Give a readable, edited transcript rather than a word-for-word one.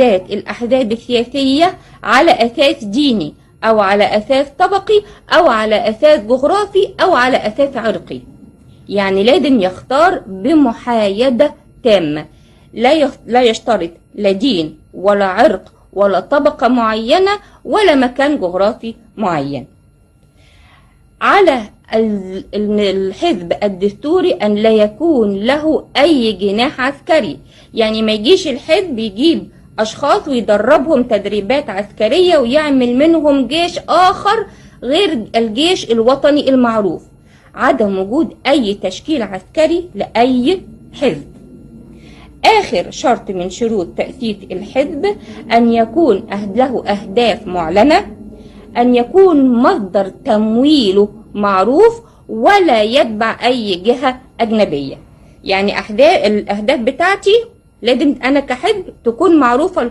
الأحزاب السياسية على أساس ديني أو على أساس طبقي أو على أساس جغرافي أو على أساس عرقي. يعني لازم يختار بمحايدة تامة، لا يشترط لا دين ولا عرق ولا طبقة معينة ولا مكان جغرافي معين. على الحزب الدستوري أن لا يكون له أي جناح عسكري، يعني ما يجيش الحزب يجيب أشخاص ويدربهم تدريبات عسكرية ويعمل منهم جيش آخر غير الجيش الوطني المعروف. عدم وجود أي تشكيل عسكري لأي حزب. آخر شرط من شروط تأسيس الحزب أن يكون له أهداف معلنة، أن يكون مصدر تمويله معروف ولا يتبع أي جهة أجنبية. يعني الأهداف بتاعتي لازم أنا كحزب تكون معروفة